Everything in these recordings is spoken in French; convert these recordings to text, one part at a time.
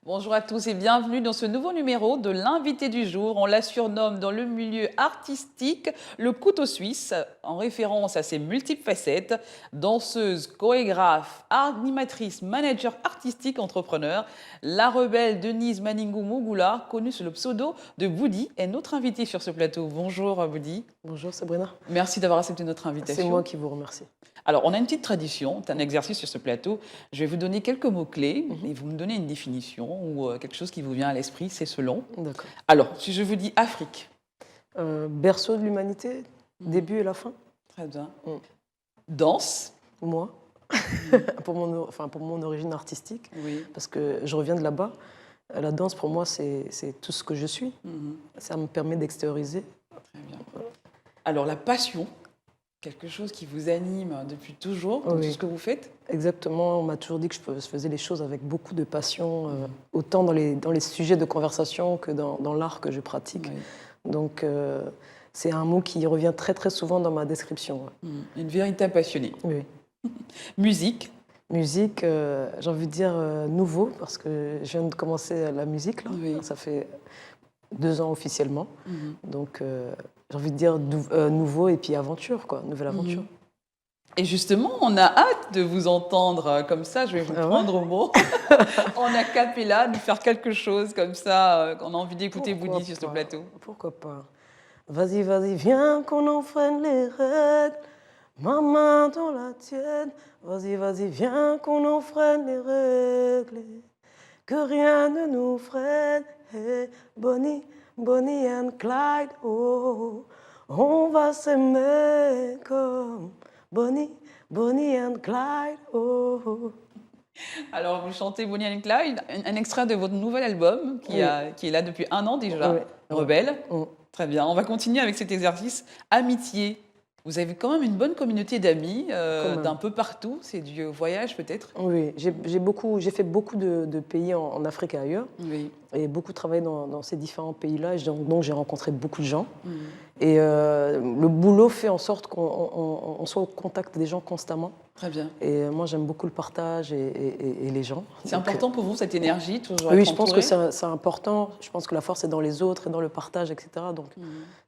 Bonjour à tous et bienvenue dans ce nouveau numéro de l'invité du jour. On la surnomme dans le milieu artistique le couteau suisse, en référence à ses multiples facettes. Danseuse, chorégraphe, animatrice, manager artistique, entrepreneur, la rebelle Denise Maningou Mugula, connue sous le pseudo de Boudi, est notre invitée sur ce plateau. Bonjour Boudi. Bonjour Sabrina. Merci d'avoir accepté notre invitation. C'est moi qui vous remercie. Alors, on a une petite tradition, c'est un exercice sur ce plateau. Je vais vous donner quelques mots-clés et vous me donnez une définition ou quelque chose qui vous vient à l'esprit, c'est selon. D'accord. Alors, si je vous dis Afrique. Berceau de l'humanité, début et la fin. Très bien. Danse. Moi, pour mon origine artistique, Oui. parce que je reviens de là-bas. La danse, pour moi, c'est tout ce que je suis. Ça me permet d'extérioriser. Très bien. Alors, la passion, quelque chose qui vous anime depuis toujours dans tout ce que vous faites? Exactement, on m'a toujours dit que je faisais les choses avec beaucoup de passion, autant dans les sujets de conversation que dans l'art que je pratique. Oui. Donc, c'est un mot qui revient très très souvent dans ma description. Une véritable passionnée. Oui. Musique. Musique, j'ai envie de dire nouveau, parce que je viens de commencer la musique, là. Oui. Ça fait 2 ans officiellement. Donc, j'ai envie de dire nouveau et puis aventure, quoi, nouvelle aventure. Et justement, on a hâte de vous entendre comme ça, je vais vous prendre au mot, en a cappella, de faire quelque chose comme ça, qu'on a envie d'écouter Boudi sur ce plateau. Pourquoi pas? Vas-y, vas-y, viens qu'on enfreine les règles, ma main dans la tienne. Vas-y, vas-y, viens qu'on enfreine les règles, que rien ne nous freine. Hey, Bonnie, Bonnie and Clyde, oh, on va s'aimer comme Bonnie, Bonnie and Clyde, oh. Alors, vous chantez Bonnie and Clyde, un extrait de votre nouvel album qui est là depuis 1 an déjà, Rebelle. Très bien, on va continuer avec cet exercice. Amitié. Vous avez quand même une bonne communauté d'amis d'un peu partout, c'est du voyage peut-être? Oui, j'ai fait beaucoup de pays en Afrique et ailleurs, et beaucoup travaillé dans ces différents pays-là, donc j'ai rencontré beaucoup de gens. Et le boulot fait en sorte qu'on soit au contact des gens constamment. Très bien. Et moi, j'aime beaucoup le partage et les gens. C'est important pour vous, cette énergie, toujours Oui, être je pense entouré? que c'est important. Je pense que la force est dans les autres et dans le partage, etc. Donc,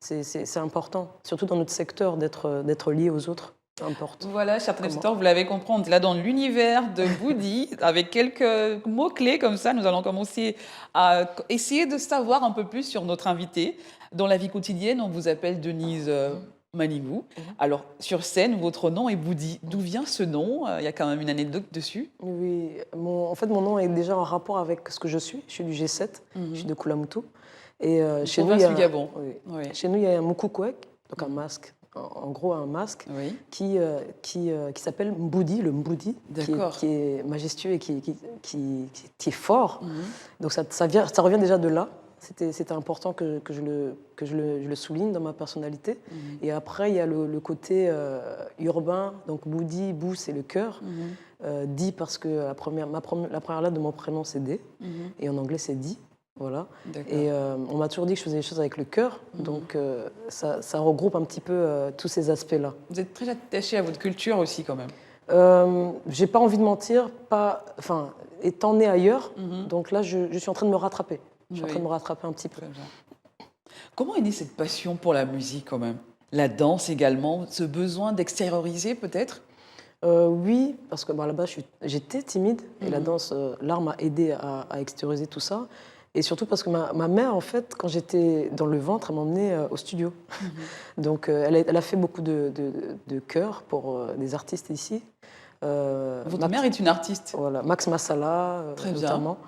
c'est important, surtout dans notre secteur, d'être lié aux autres. C'est important. Voilà, chers téléspectateurs, vous l'avez compris, on est là dans l'univers de Boudi, avec quelques mots-clés comme ça. Nous allons commencer à essayer de savoir un peu plus sur notre invité. Dans la vie quotidienne, on vous appelle Denise Maningou. Alors, sur scène, votre nom est Boudi. D'où vient ce nom? Il y a quand même une anecdote dessus. Oui, en fait, mon nom est déjà en rapport avec ce que je suis. Je suis du G7, je suis de Koulamoutou. Et chez nous, il y a, Gabon. Chez nous, il y a un mukoukwek, donc un masque. En gros, un masque qui s'appelle Mboudi, le Mboudi, qui est majestueux et qui est fort. Donc ça revient déjà de là. C'était important que je le souligne dans ma personnalité. Et après, il y a le côté urbain. Donc Boudi, Bou, c'est le cœur. Di, parce que la première lettre de mon prénom, c'est D. Et en anglais, c'est Di. Voilà. Et on m'a toujours dit que je faisais les choses avec le cœur, donc ça regroupe un petit peu tous ces aspects-là. Vous êtes très attaché à votre culture aussi quand même. J'ai pas envie de mentir, étant né ailleurs, donc là je suis en train de me rattraper. Je suis en train de me rattraper un petit peu. Comment est née cette passion pour la musique quand même? La danse également, ce besoin d'extérioriser peut-être? Oui, parce que là-bas j'étais timide et la danse, l'art m'a aidé à extérioriser tout ça. Et surtout parce que ma mère, en fait, quand j'étais dans le ventre, elle m'emmenait au studio. Donc, elle a fait beaucoup de chœurs pour des artistes ici. Votre mère est une artiste? Voilà, Max Massala, notamment,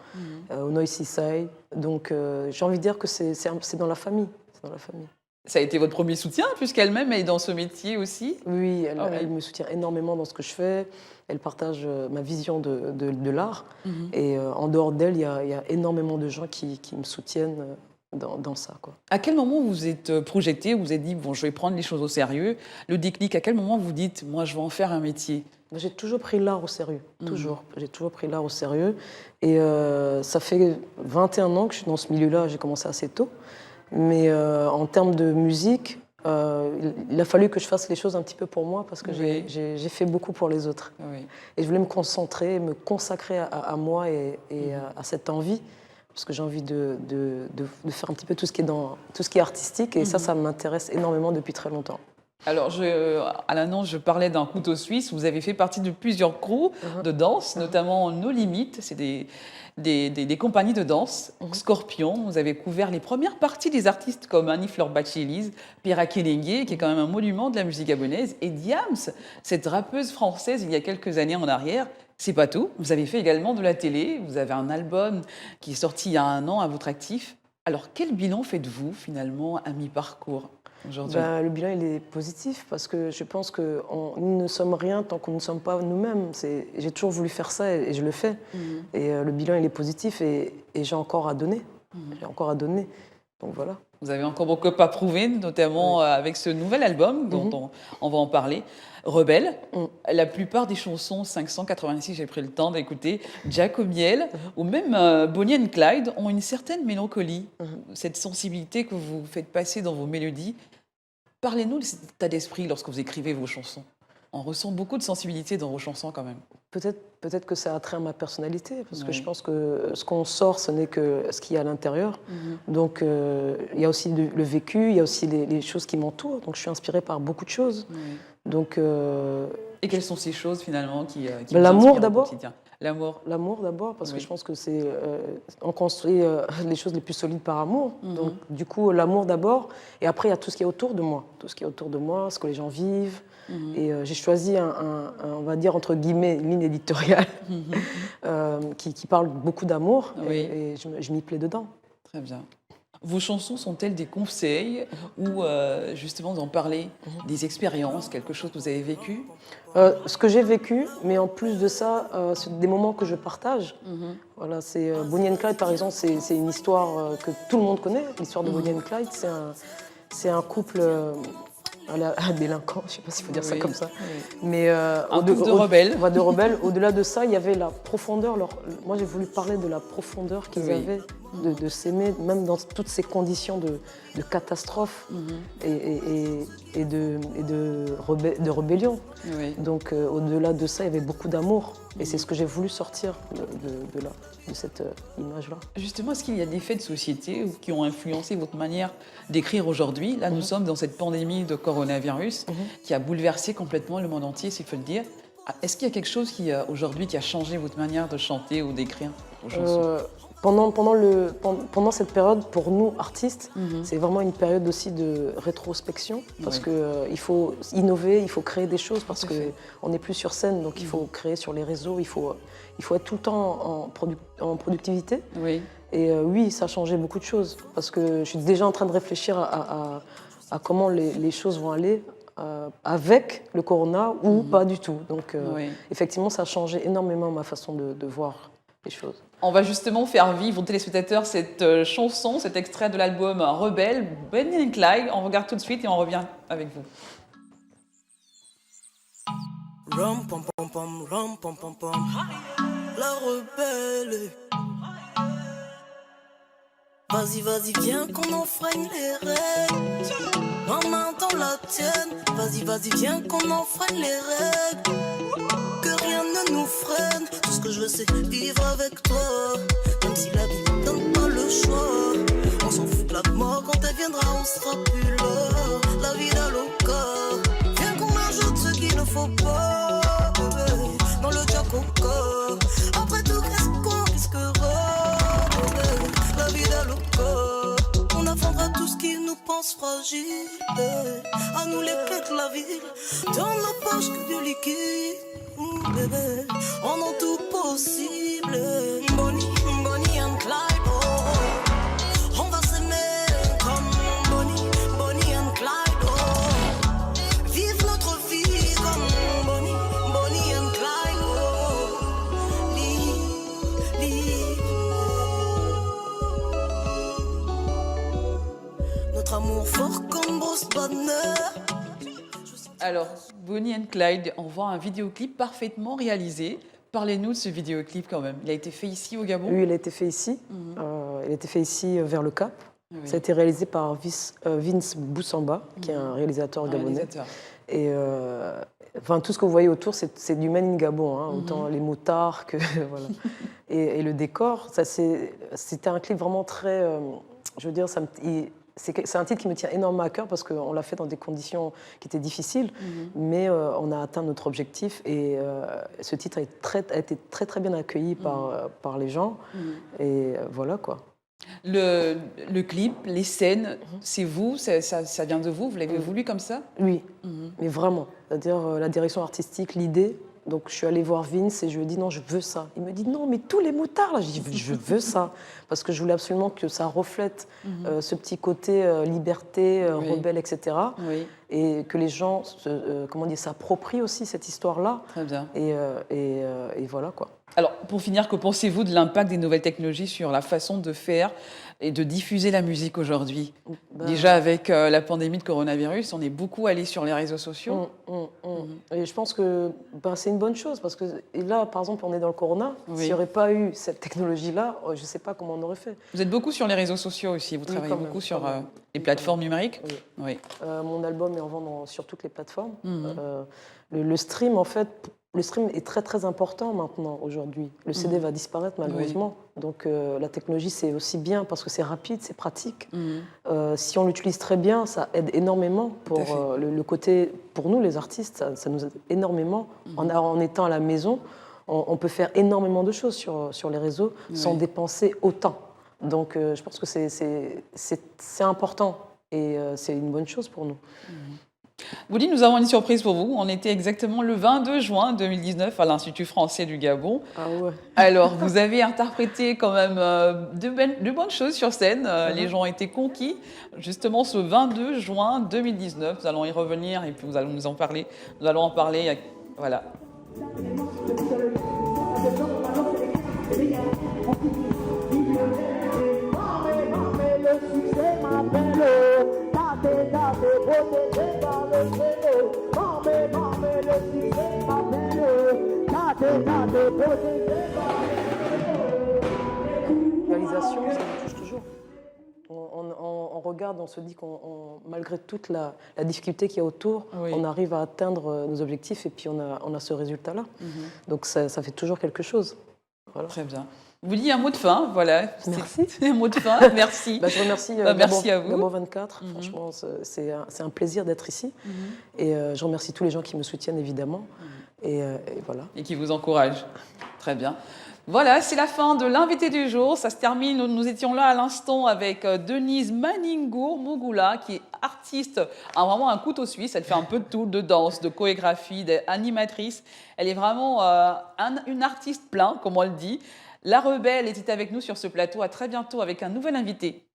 au Noisy Seaside. Donc, j'ai envie de dire que c'est dans la famille. C'est dans la famille. Ça a été votre premier soutien, puisqu'elle-même est dans ce métier aussi? Oui, elle me soutient énormément dans ce que je fais. Elle partage ma vision de l'art. Et en dehors d'elle, il y a énormément de gens qui me soutiennent dans ça, quoi. À quel moment vous êtes projeté, vous vous êtes dit, bon, je vais prendre les choses au sérieux? Le déclic, à quel moment vous dites, moi, je vais en faire un métier? J'ai toujours pris l'art au sérieux, toujours. J'ai toujours pris l'art au sérieux. Et ça fait 21 ans que je suis dans ce milieu-là, j'ai commencé assez tôt. Mais en termes de musique, il a fallu que je fasse les choses un petit peu pour moi parce que j'ai fait beaucoup pour les autres. Oui. Et je voulais me concentrer, me consacrer à moi et à cette envie, parce que j'ai envie de faire un petit peu tout ce qui est artistique. Et ça m'intéresse énormément depuis très longtemps. Alors, à l'annonce, je parlais d'un couteau suisse. Vous avez fait partie de plusieurs crews de danse, notamment No Limites. C'est des compagnies de danse. Scorpion, vous avez couvert les premières parties des artistes comme Annie-Fleur Bachelize, Pierre Kélégué, qui est quand même un monument de la musique gabonaise, et Diams, cette rappeuse française il y a quelques années en arrière. C'est pas tout. Vous avez fait également de la télé. Vous avez un album qui est sorti il y a 1 an à votre actif. Alors, quel bilan faites-vous finalement à mi-parcours ? Le bilan, il est positif parce que je pense que nous ne sommes rien tant qu'on ne sommes pas nous-mêmes. J'ai toujours voulu faire ça et je le fais. Et le bilan, il est positif et j'ai encore à donner. J'ai encore à donner. Donc voilà. Vous avez encore beaucoup à prouver, notamment avec ce nouvel album dont on va en parler. Rebelle, la plupart des chansons, 586, j'ai pris le temps d'écouter, Jacobiel ou même Bonnie and Clyde ont une certaine mélancolie, cette sensibilité que vous faites passer dans vos mélodies. Parlez-nous de cet état d'esprit lorsque vous écrivez vos chansons. On ressent beaucoup de sensibilité dans vos chansons quand même. Peut-être que ça a trait à ma personnalité, parce que je pense que ce qu'on sort, ce n'est que ce qu'il y a à l'intérieur. Donc il y a aussi le vécu, il y a aussi les choses qui m'entourent. Donc je suis inspirée par beaucoup de choses. Donc, et quelles sont ces choses finalement qui l'amour d'abord. L'amour d'abord, parce que je pense que c'est on construit les choses les plus solides par amour. Donc du coup l'amour d'abord, et après il y a tout ce qui est autour de moi, ce que les gens vivent. Et j'ai choisi on va dire entre guillemets, une ligne éditoriale qui parle beaucoup d'amour, et je m'y plais dedans. Très bien. Vos chansons sont-elles des conseils ou justement d'en parler, des expériences, quelque chose que vous avez vécu? Ce que j'ai vécu, mais en plus de ça, c'est des moments que je partage. Voilà, c'est Bonnie and Clyde, par exemple, c'est une histoire que tout le monde connaît, l'histoire de Bonnie and Clyde. C'est un couple délinquant, je ne sais pas s'il faut dire ça comme ça. Mais un couple de rebelles. De rebelles. Au-delà de ça, il y avait la profondeur. Moi, j'ai voulu parler de la profondeur qu'ils avaient, de s'aimer, même dans toutes ces conditions de catastrophe et de rébellion. Donc, au-delà de ça, il y avait beaucoup d'amour. Et c'est ce que j'ai voulu sortir de cette image-là. Justement, est-ce qu'il y a des faits de société qui ont influencé votre manière d'écrire aujourd'hui? Là, nous sommes dans cette pandémie de coronavirus qui a bouleversé complètement le monde entier, s'il faut le dire. Est-ce qu'il y a quelque chose aujourd'hui qui a changé votre manière de chanter ou d'écrire vos chansons? Pendant cette période, pour nous, artistes, c'est vraiment une période aussi de rétrospection, parce qu'il faut innover, il faut créer des choses, parce qu'on n'est plus sur scène, donc il faut créer sur les réseaux, il faut être tout le temps en productivité. Et oui, ça a changé beaucoup de choses, parce que je suis déjà en train de réfléchir à comment les choses vont aller avec le corona ou pas du tout. Donc effectivement, ça a changé énormément ma façon de voir les choses. On va justement faire vivre aux téléspectateurs cette chanson, cet extrait de l'album Rebelle, Bonnie and Clyde. On regarde tout de suite et on revient avec vous. Rum pom pom pom, rum pom pom pom. La rebelle. Vas-y, vas-y, viens qu'on enfreigne les règles. Ma main dans la tienne. Vas-y, vas-y, viens qu'on enfreigne les règles. Que rien ne nous freine. Tout ce que je veux, c'est vivre avec toi. Même si la vie ne donne pas le choix. On s'en fout de la mort, quand elle viendra, on sera plus là. La vie dans le corps. Viens qu'on ajoute ce qu'il ne faut pas. Dans le Jacoco. Après tout, qu'est-ce qu'on risquera? La vie dans le corps. On affrontera tout ce qui nous pense fragile. À nous les clés de la ville. Dans nos poches que du liquide. Bébé, on a tout possible. Bonnie and Clyde, oh. On va s'aimer comme Bonnie and Clyde, oh. Vive notre vie comme Bonnie and Clyde, oh. Notre amour fort comme Bruce Banner. Alors, Bonnie and Clyde, on voit un vidéoclip parfaitement réalisé. Parlez-nous de ce vidéoclip quand même. Il a été fait ici au Gabon? Oui, il a été fait ici. Il a été fait ici vers le Cap. Oui. Ça a été réalisé par Vince Boussamba, qui est un réalisateur gabonais. Et enfin, tout ce que vous voyez autour, c'est du Man in Gabon, hein, autant les motards que voilà. Et le décor, c'était un clip vraiment très, je veux dire, c'est un titre qui me tient énormément à cœur parce qu'on l'a fait dans des conditions qui étaient difficiles, mais on a atteint notre objectif et ce titre a été très très bien accueilli par les gens et voilà quoi. Le clip, les scènes, c'est vous, ça vient de vous, vous l'avez voulu comme ça? Oui, mais vraiment, c'est-à-dire la direction artistique, l'idée. Donc je suis allée voir Vince et je lui ai dit non, je veux ça. Il me dit non, mais tous les motards là. Je dis je veux ça parce que je voulais absolument que ça reflète ce petit côté liberté, rebelle, etc. Oui. Et que les gens s'approprient aussi cette histoire-là. Très bien. Et voilà quoi. Alors, pour finir, que pensez-vous de l'impact des nouvelles technologies sur la façon de faire et de diffuser la musique aujourd'hui? Déjà, avec la pandémie de coronavirus, on est beaucoup allé sur les réseaux sociaux. Et je pense que c'est une bonne chose, parce que là, par exemple, on est dans le corona. S'il n'y aurait pas eu cette technologie-là, je ne sais pas comment on aurait fait. Vous êtes beaucoup sur les réseaux sociaux aussi, vous travaillez beaucoup sur les plateformes numériques. Oui. Mon album est en vente sur toutes les plateformes. Le stream, en fait... Le stream est très très important maintenant, aujourd'hui. Le CD va disparaître malheureusement. Oui. Donc la technologie, c'est aussi bien parce que c'est rapide, c'est pratique. Si on l'utilise très bien, ça aide énormément pour le côté... Pour nous, les artistes, ça nous aide énormément. En étant à la maison, on peut faire énormément de choses sur les réseaux sans dépenser autant. Donc je pense que c'est important et c'est une bonne chose pour nous. Woody, nous avons une surprise pour vous. On était exactement le 22 juin 2019 à l'Institut français du Gabon. Ah ouais. Alors, vous avez interprété quand même de bonnes choses sur scène. Les gens ont été conquis. Justement, ce 22 juin 2019, nous allons y revenir et puis nous allons nous en parler. Nous allons en parler. Voilà. Réalisation, ça me touche toujours. On regarde, on se dit malgré toute la difficulté qu'il y a autour, on arrive à atteindre nos objectifs et puis on a ce résultat-là. Donc ça fait toujours quelque chose. Voilà. Très bien. Vous dites un mot de fin, voilà. Merci. Un mot de fin, merci. Je remercie merci à vous. Gabo 24. Franchement, c'est un plaisir d'être ici. Et je remercie tous les gens qui me soutiennent, évidemment. Et voilà. Et qui vous encouragent. Très bien. Voilà, c'est la fin de l'invité du jour. Ça se termine. Nous étions là à l'instant avec Denise Maningour Mugula, qui est artiste, vraiment un couteau suisse. Elle fait un peu de tout, de danse, de chorégraphie, d'animatrice. Elle est vraiment une artiste plein, comme on le dit. La Rebelle était avec nous sur ce plateau. À très bientôt avec un nouvel invité.